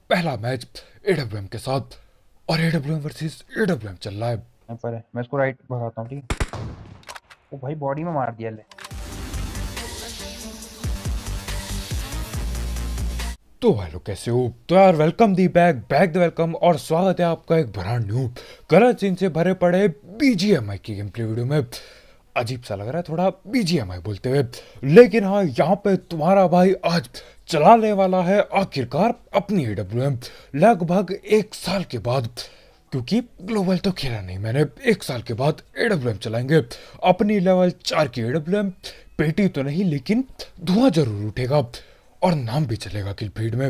पहला match AWM के साथ और एडब्ल्यूएम वर्सेस एडब्ल्यूएम चल रहा है। यहाँ पर है, मैं इसको राइट भगाता हूँ। ठीक है। ओ भाई बॉडी में मार दिया ले। तो भाई लोग कैसे हो? तो यार welcome the back the welcome और स्वागत है आपका एक ब्रांड न्यू कलर सीन से भरे पड़े बीजीएमआई की गेम प्ले वीडियो में। अजीब सा लग रहा है थोड़ा बीजीएमआई बोलते हुए, लेकिन हाँ यहाँ पे तुम्हारा भाई आज चलाने वाला है आखिरकार अपनी एडब्ल्यूएम लगभग एक साल के बाद। क्योंकि ग्लोबल तो खेला नहीं मैंने, एक साल के बाद एडब्ल्यूएम चलाएंगे अपनी लेवल 4 की एडब्ल्यूएम। पेटी तो नहीं लेकिन धुआं जरूर उठेगा और नाम भी चलेगा किल फीड में।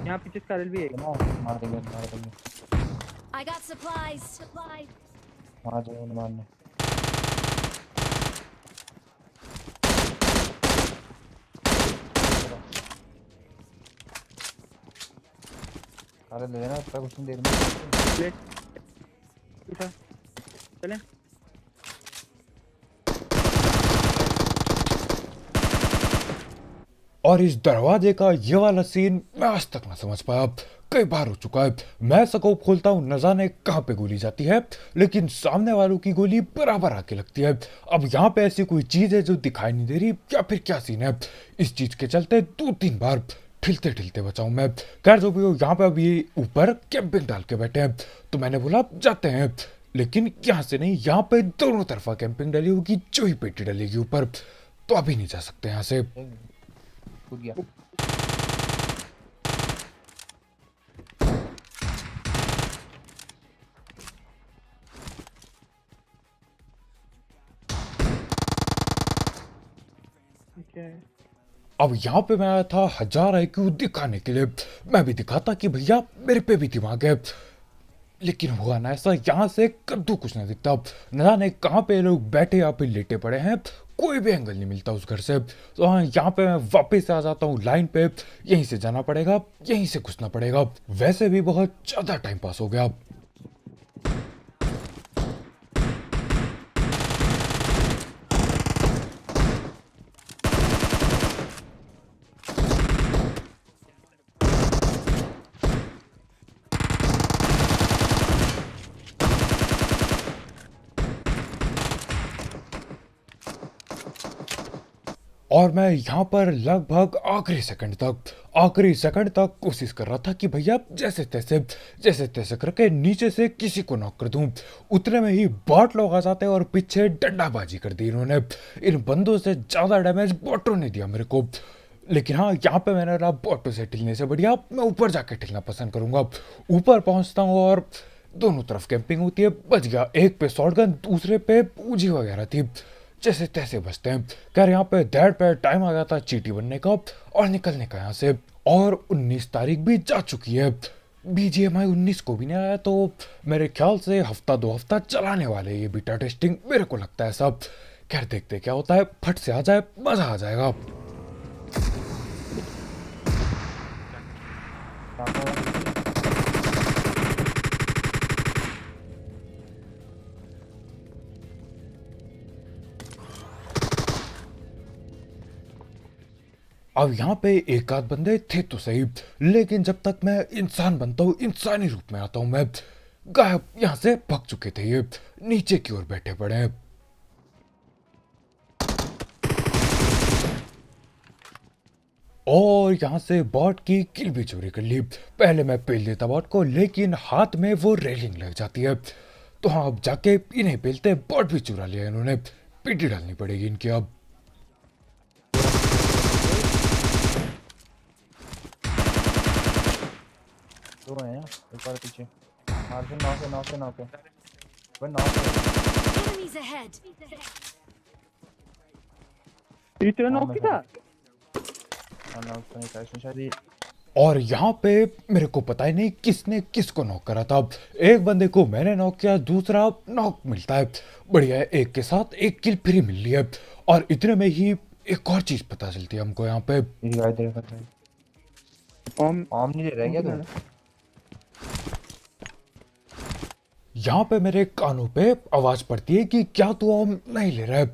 यहाँ पीछे स्कारल भी है। ना मार देंगे, मार देंगे, I got supplies. मार देंगे, मारने। अरे ले लेना इतना कुछ नहीं देर में। प्लेट उठा, चले। और इस दरवाजे का ये वाला सीन मैं आज तक ना समझ पाया, कई बार हो चुका है। मैं स्कोप खोलता हूँ न जाने कहाँ पे गोली जाती है, लेकिन सामने वालों की गोली बराबर आके लगती है। अब यहाँ पे ऐसी कोई चीज है जो दिखाई नहीं दे रही या फिर क्या सीन है? इस चीज के चलते 2-3 बार ठिलते ठिलते बचाऊं मैं। खैर जो भी हो, यहाँ पे अभी ऊपर कैंपिंग डाल के बैठे हैं तो मैंने बोला जाते हैं, लेकिन यहाँ से नहीं, यहाँ पे दोनों तरफा कैंपिंग डली होगी, जो ही पेटी डलेगी ऊपर, तो अभी नहीं जा सकते यहाँ से। कूद गया। ठीक है। अब यहाँ पे मैं आया था 1000 IQ दिखाने के लिए, मैं भी दिखाता कि भैया मेरे पे भी दिमाग है। लेकिन हुआ ना ऐसा, यहाँ से कद्दू कुछ नहीं दिखता, न जाने कहाँ पे लोग बैठे या फिर लेटे पड़े हैं, कोई भी एंगल नहीं मिलता उस घर से। तो हाँ, यहाँ पे मैं वापस आ जाता हूँ लाइन पे, यहीं से जाना पड़ेगा, यहीं से घुसना पड़ेगा। वैसे भी बहुत ज्यादा टाइम पास हो गया। और मैं यहाँ पर लगभग आखिरी सेकंड तक कोशिश कर रहा था कि भैया जैसे तैसे करके नीचे से किसी को नॉक कर दूं। उतने में ही बॉट लोग आ जाते और पीछे डंडाबाजी कर दी इन्होंने। इन बंदों से ज्यादा डैमेज बॉटों ने दिया मेरे को। लेकिन हाँ, यहाँ पे मैंने रहा बॉटों से ठिलने से बढ़िया मैं ऊपर जाके ठिलना पसंद करूंगा। ऊपर पहुंचता हूँ और दोनों तरफ कैंपिंग होती है, बच गया। एक पे शॉटगन, दूसरे पे पूजी वगैरह थी, जैसे तैसे बचते हैं। खैर यहाँ पे डेड पे टाइम आ गया था चीटी बनने का और निकलने का यहाँ से। और 19 तारीख भी जा चुकी है, बीजीएमआई 19 को भी नहीं आया, तो मेरे ख्याल से हफ्ता 2 हफ्ता चलाने वाले ये बीटा टेस्टिंग, मेरे को लगता है सब। खैर देखते क्या होता है, फट से आ जाए, मजा आ जाएगा। अब यहाँ पे एक आध बंदे थे तो सही, लेकिन जब तक मैं इंसान बनता हूँ, इंसानी रूप में आता हूँ मैं, गायब यहाँ से भग चुके थे ये, नीचे की ओर बैठे पड़े हैं। और यहाँ से बॉट की किल भी चोरी कर ली। पहले मैं पेल देता बॉट को, लेकिन हाथ में वो रेलिंग लग जाती है, तो हाँ अब जाके इन्हें पेलते। बॉट भी चुरा लिया इन्होंने, पीटी डालनी पड़ेगी इनकी अब। दो हैं एक बार पीछे। मार से नौ पे वो नौ पे। Enemies ahead. तीसरा नॉक की था। नौ पे नहीं था इसमें शायद ये। और यहाँ पे मेरे को पता ही नहीं किसने किसको नॉक करा था। एक बंदे को मैंने नॉक किया, दूसरा नॉक मिलता है, बढ़िया है, एक के साथ एक किल फ्री मिल रही है। और इतने में ही एक और चीज पता चलती है हमको यहाँ पे। ये गाइड दे रहा है। ऑम नहीं ले रहा है क्या तू? यहाँ पे मेरे कानों पे आवाज पड़ती है कि क्या तू ऑम नहीं ले रहा है?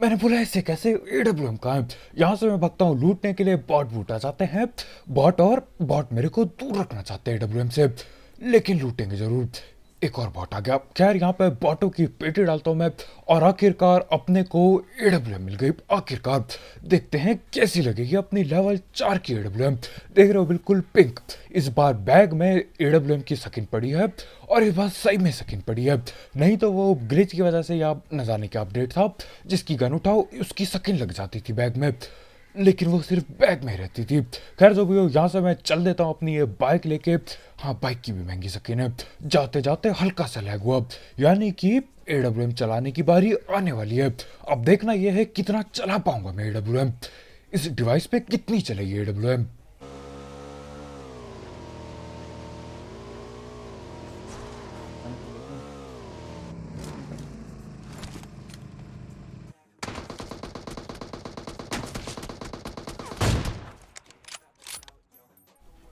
मैंने बोला ऐसे कैसे, एडब्ल्यूएम कहाँ है? यहाँ से मैं भागता हूँ लूटने के लिए, बॉट बूट आ जाते हैं। बॉट मेरे को दूर रखना चाहते हैं एडब्ल्यूएम से, लेकिन लूटेंगे जरूर। एक और बॉट आ गया। खैर यहाँ पे बॉटों की पेटी डालता हूँ मैं, और आखिरकार अपने को एडब्ल्यूएम मिल गई। आखिरकार देखते हैं कैसी लगेगी अपनी लेवल 4 की एडब्ल्यूएम। देख रहे हो बिल्कुल पिंक। इस बार बैग में एडब्ल्यूएम की स्किन पड़ी है, और इस बार सही में स्किन पड़ी है। नहीं तो वो ग्लिच की वजह से या न जाने क्या अपडेट था, जिसकी गन उठाओ उसकी स्किन लग जाती थी बैग में, लेकिन वो सिर्फ बैग में रहती थी। खैर जो भी हो, यहाँ से मैं चल देता हूँ अपनी ये बाइक लेके। हाँ, बाइक की भी महंगी स्किन है। जाते जाते हल्का सा लैग हुआ, यानी कि एडब्ल्यूएम चलाने की बारी आने वाली है। अब देखना यह है कितना चला पाऊंगा मैं एडब्ल्यूएम, इस डिवाइस पे कितनी चलेगी एडब्ल्यूएम।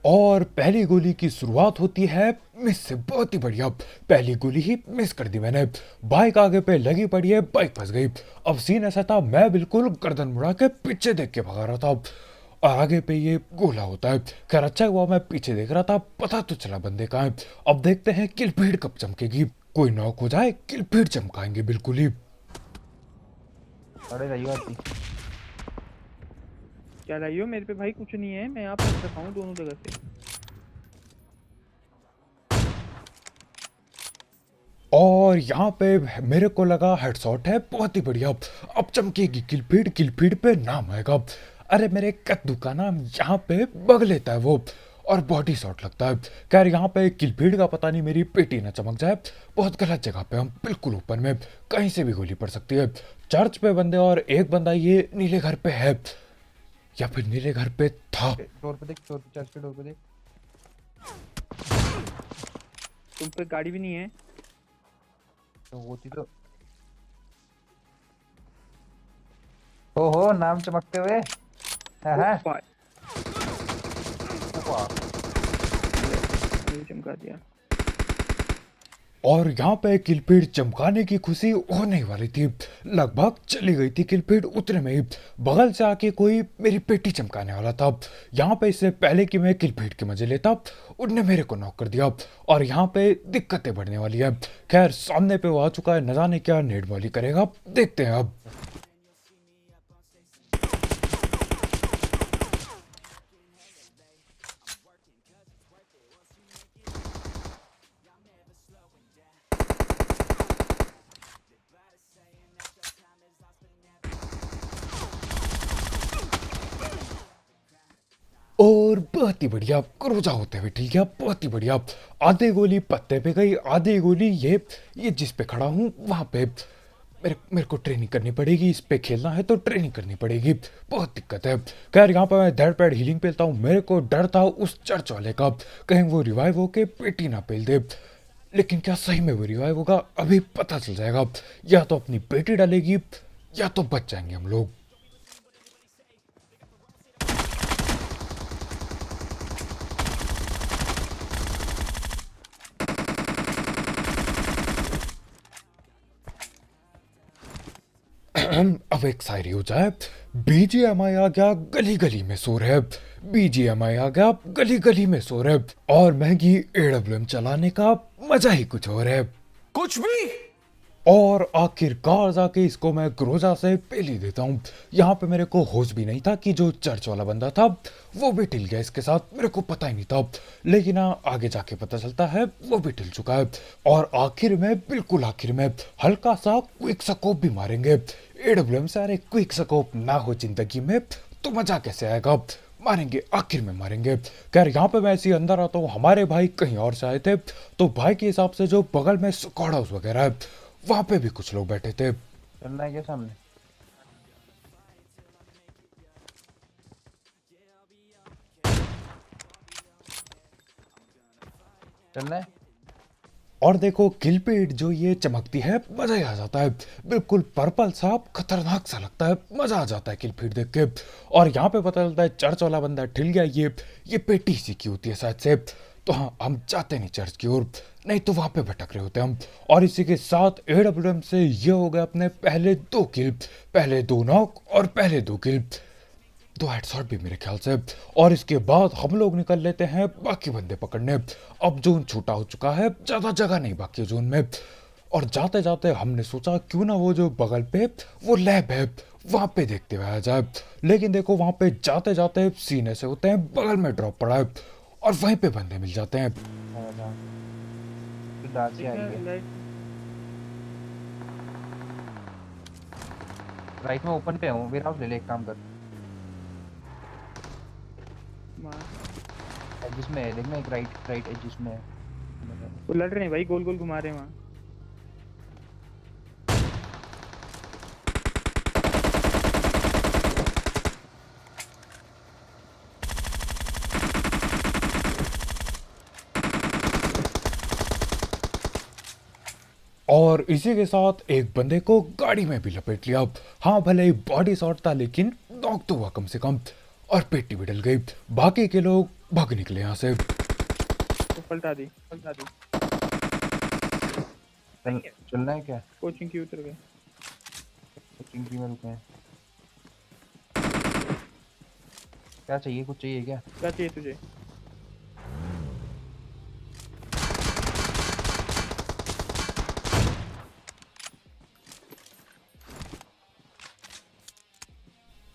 और पहली गोली की शुरुआत होती है मिस से, बहुत ही बढ़िया। पहली गोली ही मिस कर दी मैंने। बाइक आगे पे लगी पड़ी है, बाइक फंस गई। अब सीन ऐसा था, मैं बिल्कुल गर्दन मुड़ा के पीछे देख के भगा रहा था, और आगे पे ये गोला होता है। खैर अच्छा हुआ मैं पीछे देख रहा था, पता तो चला बंदे कहाँ है। अब देखते हैं किल भीड़ कब चमकेगी। कोई नॉक हो जाए, किल भीड़ चमकाएंगे बिल्कुल ही। अरे रही बात थी। क्या लाइयो मेरे पे भाई? कुछ नहीं है, मैं यहाँ पे रखा हूँ दोनों जगह से। और यहाँ पे मेरे को लगा हेडशॉट है, बहुत ही बढ़िया। अब चमकेगी किल फीड पे नाम आएगा। अरे मेरे कद्दू का नाम यहाँ पे बग लेता है वो, और बॉडी शॉट लगता है। खैर यहाँ पे किल फीड का पता नहीं मेरी पेटी ना चमक जाए। बहुत गलत जगह पे हम, बिल्कुल ऊपर में, कहीं से भी गोली पड़ सकती है। चर्च पे बंदे, और एक बंदा ये नीले घर पे है, या फिर नीले घर पे था। डोर पे देख, डोर पे, चर्च के डोर पे देख। तुम पे गाड़ी भी नहीं है। तो होती तो हो नाम चमकते हुए। हाँ हाँ। वाह, वाह। ये चमका दिया। और यहाँ पे किलपीड चमकाने की खुशी होने वाली थी। लगभग चली गई थी किलपीड, उतने में ही बगल से आके कोई मेरी पेटी चमकाने वाला था। यहाँ पे इससे पहले कि मैं किलपीड के मजे लेता, उनने मेरे को नॉक कर दिया, और यहाँ पे दिक्कतें बढ़ने वाली है। खैर सामने पे वो आ चुका है, न जाने क्या नेट बॉली करेगा, देखते हैं अब। और बहुत ही बढ़िया क्रूजा होते हुए ठीक है, बहुत ही बढ़िया। आधे गोली पत्ते पे गई, आधी गोली ये जिस पे खड़ा हूँ वहां पे। मेरे को ट्रेनिंग करनी पड़ेगी, इस पे खेलना है तो ट्रेनिंग करनी पड़ेगी, बहुत दिक्कत है। खैर यहाँ पे मैं धड़ पैड हीलिंग पेलता हूँ। मेरे को डर था उस चर्च वाले का, कहीं वो रिवाइव होके पेटी ना पेल दे। लेकिन क्या सही में वो रिवाइव होगा, अभी पता चल जाएगा। या तो अपनी पेटी डालेगी, या तो बच जाएंगे हम लोग। अब एक शायरी हो जाए। बीजीएमआई आ गया, गली गली में शोर है। बीजीएमआई आ गया, गली गली में शोर है। और महंगी एडब्ल्यूएम चलाने का मजा ही कुछ और है। कुछ भी। और आखिरकार जाके इसको मैं ग्रोजा से पेल ही देता हूँ। यहाँ पे मेरे को होश भी नहीं था कि जो चर्च वाला बंदा था वो भी टिल गया इसके साथ, मेरे को पता ही नहीं था। लेकिन आगे जाके पता चलता है वो भी टिल चुका है। और आखिर में, बिल्कुल आखिर में, हल्का सा क्विक स्कोप भी मारेंगे एडब्ल्यूएम से। अरे क्विक स्कोप ना हो जिंदगी में तो मजा कैसे आएगा। मारेंगे, आखिर में मारेंगे। खैर यहाँ पे मैं ऐसे ही अंदर आता हूँ। हमारे भाई कहीं और से आए थे, तो भाई के हिसाब से जो बगल में स्क्वाड हाउस वगैरह है वहां पे भी कुछ लोग बैठे थे। चलना है क्या सामने? चलना है। और देखो किलपीड जो ये चमकती है, मजा ही आ जाता है। बिल्कुल पर्पल सा, खतरनाक सा लगता है, मजा आ जाता है किलपीड देख के। और यहाँ पे पता चलता है चर्च वाला बंदा ठिल गया। ये पेटी सी की होती है शायद से। तो हाँ, हम जाते नहीं चर्च की ओर, नहीं तो वहां पे भटक रहे होते हम। और इसी के साथ एडब्ल्यूएम से ये हो गए अपने पहले 2 किल, पहले 2 नॉक और पहले 2 किल, 2 हेडशॉट भी मेरे ख्याल से। और इसके बाद हम लोग निकल लेते हैं बाकी बंदे पकड़ने। अब जोन छोटा हो चुका है, ज्यादा जगह नहीं बाकी है जोन में। और जाते जाते हमने सोचा क्यों ना वो जो बगल पे वो लैब है वहां पे देखते हुए आ जाए। लेकिन देखो वहां पे जाते जाते सीने से होते हैं, बगल में ड्रॉप पड़ा है और वहीं पे बंदे मिल जाते हैं। तो डाल से आई है लाइट राइट में ओपन पे हूँ, वेयर हाउस ले ले, एक काम कर मार। एजिस में है, देखना एक राइट राइट एजिस में है। वो लड़ रहे हैं भाई, गोल गोल घुमा रहे हैं वहाँ। और इसी के साथ एक बंदे को गाड़ी में भी लपेट लिया। हाँ भले ही बॉडी शॉट था लेकिन नॉक तो हुआ कम से कम, और पेटी भी डल गई। बाकी के लोग भाग निकले यहाँ से। तो पलटा दी। चलना है क्या? कोचिंग की उतर गए। कोचिंग की में रुके हैं। क्या चाहिए, कुछ चाहिए क्या? क्या चाहिए तुझे?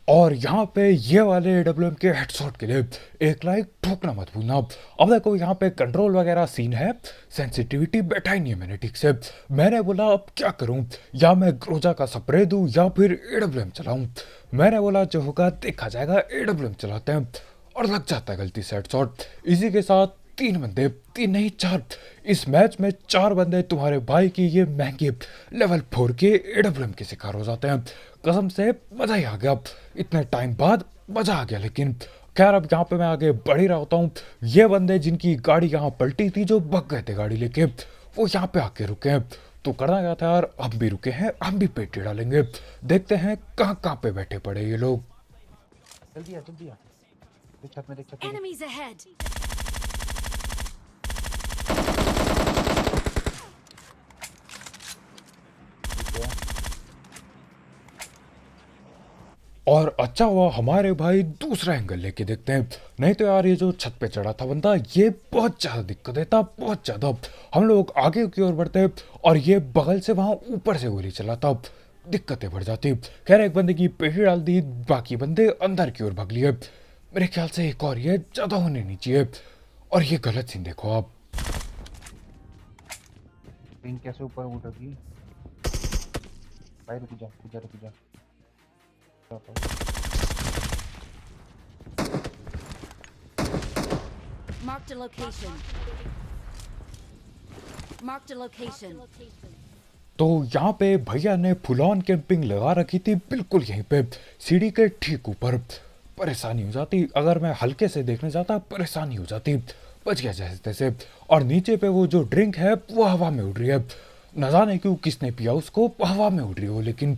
और यहाँ पे ये वाले एडब्ल्यूएम के हेडशॉट के लिए एक लाइक ठोकना मत भूलना। अब देखो यहाँ पे कंट्रोल वगैरह सीन है, सेंसिटिविटी बैठा ही नहीं है मैंने ठीक से। मैंने बोला अब क्या करूँ, या मैं ग्रोजा का स्प्रे दूँ या फिर एडब्ल्यूएम चलाऊँ। मैंने बोला जो होगा देखा जाएगा, एडब्ल्यूएम चलाते हैं। और लग जाता है गलती से हेडशॉट। इसी के साथ 3 बंदे, 3 नहीं 4, इस मैच में 4 बंदे तुम्हारे भाई की ये महंगे लेवल 4 के एडब्ल्यूएम के शिकार हो जाते हैं। कसम से मजा ही आ गया, इतने टाइम बाद मजा आ गया। लेकिन खैर अब यहाँ पे मैं आगे बढ़ ही रहा होता हूँ। ये बंदे जिनकी गाड़ी यहाँ पलटी थी, जो भग गए थे गाड़ी लेके, वो यहाँ पे आके रुके हैं। तो करना क्या था यार, हम भी रुके हैं, हम भी पेटी डालेंगे। देखते हैं कहाँ कहाँ पे बैठे पड़े ये लोग। जल्दी आ जल्दी आ, देख छत में, देख छत में। Enemies ahead. और अच्छा हुआ हमारे भाई दूसरा एंगल लेके देखते हैं, नहीं तो यार ये जो छत पे चढ़ा था बंदा, ये बहुत ज्यादा दिक्कत देता, बहुत ज्यादा। हम लोग आगे की ओर बढ़ते और ये बगल से वहां ऊपर से गोली चलाता, दिक्कतें बढ़ जाती। खैर एक बंदे की पेटी डाल दी, बाकी बंदे अंदर की ओर भाग लिए। मेरे ख्याल से एक और ये ज्यादा होने नहीं चाहिए। और ये गलत सीन देखो आप, पिन कैसे ऊपर उठ रही भाई, रुक जा रुक जा रुक जा। Marked a location. Marked a location. तो यहाँ पे भैया ने फुल ऑन कैंपिंग लगा रखी थी, बिल्कुल यहीं पे सीढ़ी के ठीक ऊपर। परेशानी हो जाती, अगर मैं हल्के से देखने जाता परेशानी हो जाती। बच गया जैसे तैसे। और नीचे पे वो जो ड्रिंक है वो हवा में उड़ रही है, न जाने क्यों किसने पिया उसको, हवा में उड़ रही हो। लेकिन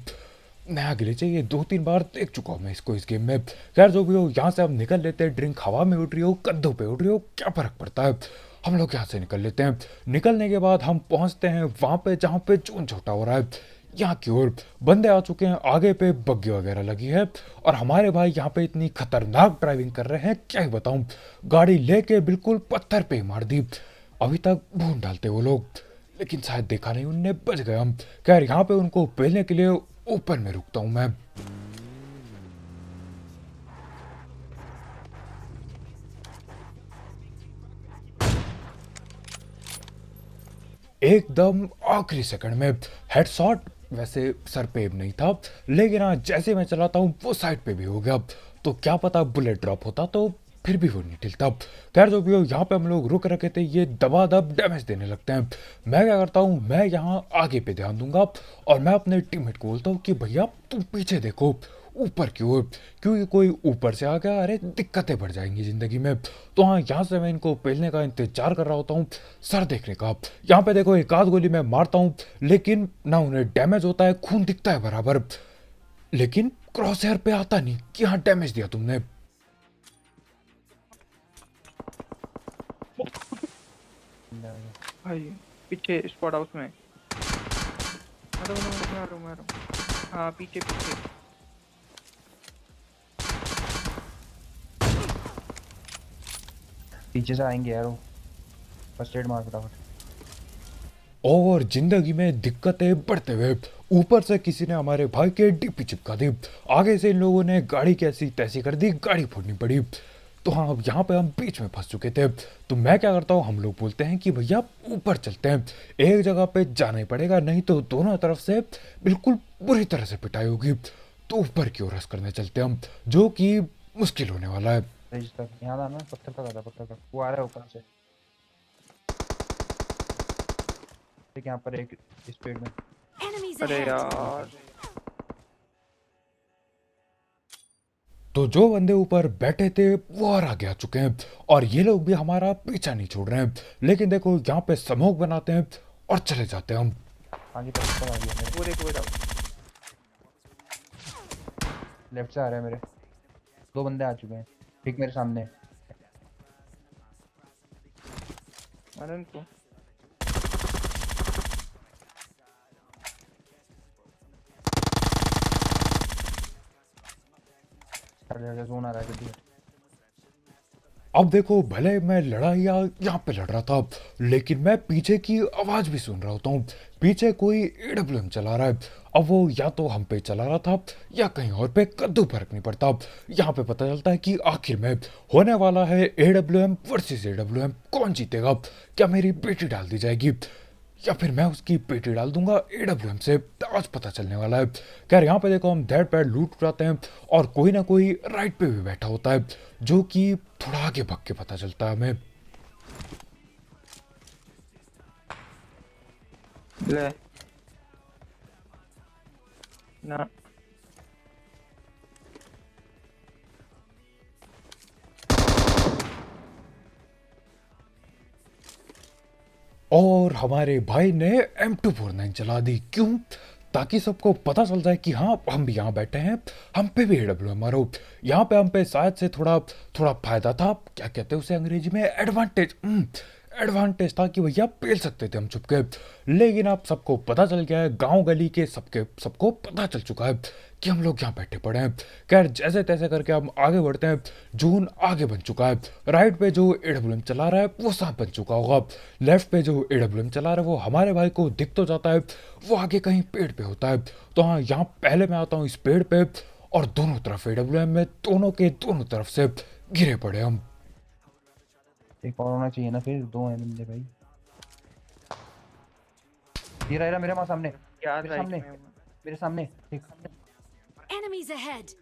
नया ग्लिच है ये, 2-3 बार देख चुका हूँ मैं इसको इस गेम में। खैर जो भी हो, यहाँ से हम निकल लेते हैं। ड्रिंक हवा में उड़ रही हो, कंधों पे उड़ रही हो, क्या फर्क पड़ता है, हम लोग यहाँ से निकल लेते हैं। निकलने के बाद हम पहुँचते हैं वहाँ पे जहाँ पे जोन छोटा हो रहा है। यहाँ की ओर बंदे आ चुके हैं, आगे पे बग्गी वगैरह लगी है। और हमारे भाई यहाँ पे इतनी खतरनाक ड्राइविंग कर रहे हैं, क्या ही बताऊँ। गाड़ी लेके बिल्कुल पत्थर पे ही मार दी। अभी तक भून डालते वो लोग, लेकिन शायद देखा नहीं उनने, बच गए हम। खैर यहाँ पे उनको पेलने के लिए ऊपर में रुकता हूँ मैं। एकदम आखिरी सेकंड में हेडशॉट, वैसे सर पे नहीं था, लेकिन हाँ जैसे मैं चलाता हूँ वो साइड पे भी हो गया। तो क्या पता बुलेट ड्रॉप होता तो फिर भी वो नहीं टिलता। खैर जो भी हो, यहाँ पे हम लोग रुक रखे थे, ये दबादब डैमेज देने लगते हैं। मैं क्या करता हूँ, मैं यहाँ आगे पे ध्यान दूंगा और मैं अपने टीममेट को बोलता हूँ कि भैया तुम पीछे देखो, ऊपर की ओर, क्योंकि कोई ऊपर से आ गया, अरे दिक्कतें बढ़ जाएंगी जिंदगी में। तो हाँ यहाँ से मैं इनको पेलने का इंतजार कर रहा होता हूँ, सर देखने का। यहाँ पे देखो एक आध गोली मैं मारता हूँ, लेकिन ना उन्हें डैमेज होता है, खून दिखता है बराबर, लेकिन क्रॉस हेयर पे आता नहीं कि हाँ डैमेज दिया तुमने। भाई पीछे स्पॉट हाउस में। मारो। हाँ पीछे पीछे। पीछे से आएंगे यार वो। फर्स्ट एड मार फटाफट। और जिंदगी में दिक्कतें बढ़ते हुए ऊपर से किसी ने हमारे भाई के डीपी चिपका दी। आगे से इन लोगों ने गाड़ी कैसी तैसी कर दी, गाड़ी फोड़नी पड़ी। तो हाँ, अब यहाँ पे हम बीच में फंस चुके थे। तो मैं क्या करता हूँ, हम लोग बोलते हैं कि भैया ऊपर चलते हैं, एक जगह पे जाना ही पड़ेगा, नहीं तो दोनों तरफ से बिल्कुल बुरी तरह से पिटाई होगी। तो ऊपर की ओर रस करने चलते हैं हम, जो कि मुश्किल होने वाला है। ब्रिज तक यहाँ आना, पत्थर तक आता, पत्थर तक वो आ रहा है ऊपर से। ठीक, यहाँ पर एक स्पीड में। Enemies अरे ahead! यार तो जो बंदे ऊपर बैठे थे वो और आगे आ चुके हैं, और ये लोग भी हमारा पीछा नहीं छोड़ रहे हैं। लेकिन देखो, यहाँ पे स्मोक बनाते हैं और चले जाते हैं हम। आगे पत्थर आ गया मेरे। वो देखो बेटा। लेफ्ट से आ रहे हैं मेरे। 2 बंदे आ चुके हैं ठीक मेरे सामने। मारो इनको। जोन आ रहा है गड्डी। अब देखो, भले मैं लड़ाई यहाँ पे लड़ रहा था, लेकिन मैं पीछे की आवाज भी सुन रहा होता हूँ। पीछे कोई एडब्ल्यूएम चला रहा है। अब वो या तो हम पे चला रहा था या कहीं और पे, कद्दू फर्क नहीं पड़ता। यहाँ पे पता चलता है कि आखिर में होने वाला है एडब्ल्यूएम वर्सेस एडब्ल्यूएम। कौन जीतेगा? क्या मेरी बेटी डाल दी जाएगी या फिर मैं उसकी पेटी डाल दूंगा एडब्ल्यूएम से? आज पता चलने वाला है। खैर, यहाँ पे देखो, हम धैड़ पैड़ लूट उड़ाते हैं, और कोई ना कोई राइट पे भी बैठा होता है, जो कि थोड़ा आगे भाग के पता चलता है हमें। ले ना। और हमारे भाई ने M249 चला दी। क्यों? ताकि सबको पता चल जाए कि हाँ, हम भी यहाँ बैठे हैं, हम पे भी एडब्ल्यू मारो। यहाँ पे हम पे शायद से थोड़ा थोड़ा फायदा था, क्या कहते हैं उसे अंग्रेजी में, एडवांटेज। एडवांटेज था कि भैया पेल सकते थे हम छुपके। लेकिन अब सबको पता चल गया है, गांव गली के सबको पता चल चुका है कि हम लोग यहाँ बैठे पड़े हैं। खैर, जैसे तैसे करके हम आगे बढ़ते हैं। जून आगे बन चुका है। राइट पे जो एडब्ल्यूएम चला रहा है वो सांप बन चुका होगा। लेफ्ट पे जो एडब्ल्यूएम चला रहा है वो हमारे भाई को दिख तो जाता है, वो आगे कहीं पेड़ पे होता है। तो हाँ, यहाँ पहले मैं आता हूँ इस पेड़ पे, और दोनों तरफ एडब्ल्यूएम में, दोनों के दोनों तरफ से गिरे पड़े हम। एक और होना चाहिए ना, फिर 2 हैं बंदे भाई। ये रहा मेरे सामने। यार मेरे सामने, मेरे सामने ठीक। Enemies ahead!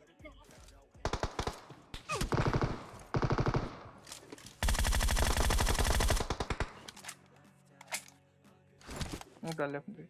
डाले अपने।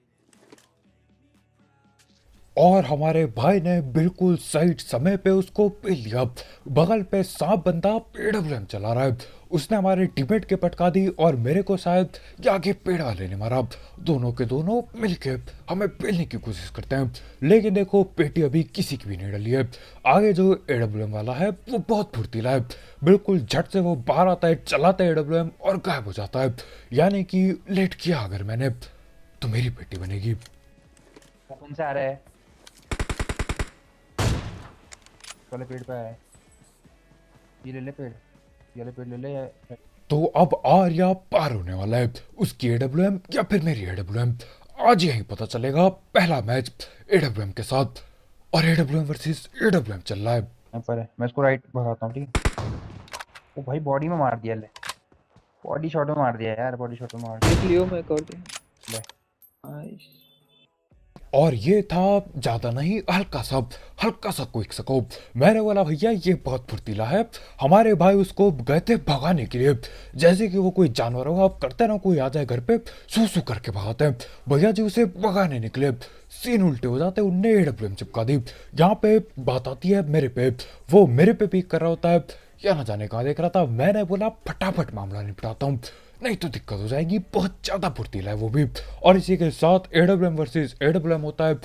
और हमारे भाई ने बिल्कुल सही समय पे उसको पी लिया। बगल पे सांप बंदा एडब्ल्यूएम चला रहा है, उसने हमारे टीममेट के पटका दी, और मेरे को शायद ये आगे पेड़ वाले ने मारा। दोनों के दोनों मिलके हमें पेलने की कोशिश करते हैं। लेकिन देखो, पेटी अभी किसी की भी नहीं डली है। आगे जो एडब्ल्यूएम वाला है वो बहुत फुर्तीला है। बिल्कुल झट से वो बाहर आता है, चलाता है एडब्ल्यूएम और गायब हो जाता है। यानी कि लेट किया अगर मैंने तो मेरी पेटी बनेगी। कौन से आ रहा है? वाले पेड़ पे आया है। ये ले ले पेड़, ये वाले पेड़ ले ले तो अब आर या पार होने वाला है, उसकी एडब्ल्यूएम या फिर मेरी एडब्ल्यूएम। आज यही पता चलेगा। पहला मैच एडब्ल्यूएम के साथ, और एडब्ल्यूएम वर्सेस एडब्ल्यूएम चल रहा है। यहाँ पर है। मैं इसको राइट भगाता हूँ, ठीक है? ओ भाई, बॉडी में मार दिया। ले, बॉडी शॉट में मार दिया यार, बॉडी शॉट में मार दिया। देख लियो, मैं कर दे। ले, नाइस। और ये था ज्यादा नहीं, हल्का सा क्विक स्कोप। मैंने बोला भैया ये बहुत फुर्तीला है। हमारे भाई उसको गए थे भगाने के लिए, जैसे कि वो कोई जानवर होगा। आप करते ना, कोई आ जाए घर पे, सू करके भगाते हैं। भैया जी उसे भगाने निकले, सीन उल्टे हो जाते, उनने एडब्ल्यूएम चिपका दी। यहाँ पे बात आती है मेरे पे, वो मेरे पे पीक कर रहा होता है, या ना जाने कहाँ देख रहा था। मैंने बोला फटाफट मामला निपटाता हूँ, नहीं तो दिक्कत हो जाएगी। बहुत ज्यादा फुर्तीला है वो भी। और इसी के साथ एडब्ल्यूएम वर्सेस एडब्ल्यूएम होता है,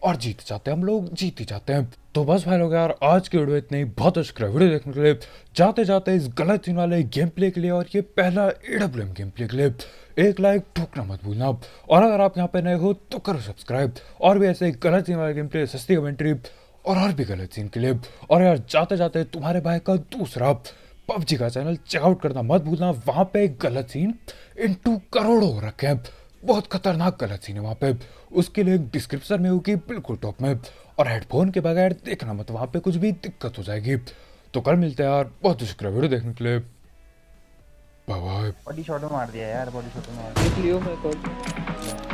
और जीत जाते हैं, हम लोग जीत ही जाते हैं। तो बस भाई लोग यार, आज की वीडियो इतनी, बहुत शुक्रिया वीडियो देखने के लिए। जाते जाते इस गलत सीन वाले गेम प्ले के लिए और ये पहला AWM गेम प्ले के लिए एक लाइक ठोकना मत भूलना। और अगर आप यहाँ पे नए हो तो करो सब्सक्राइब, और भी ऐसे गलत सीन वाले गेम प्ले, सस्ती कमेंट्री और भी गलत सीन के लिए। और यार जाते जाते तुम्हारे भाई का दूसरा PUBG का चैनल चेकआउट करना मत भूलना, वहाँ पे गलत सीन इंटू करोड़ों हो रखे हैं, बहुत खतरनाक गलत सीन है वहाँ पे। उसके लिंक डिस्क्रिप्शन में होगी बिल्कुल टॉप में। और हेडफोन के बगैर देखना मत, वहाँ पे कुछ भी दिक्कत हो जाएगी। तो कल मिलते हैं यार, बहुत शुक्रिया वीडियो देखने के लिए, बाय बाय। बॉडी शॉट में मार दिया यार, बॉडी शॉट में मार दिया। देख लियो मैं कॉल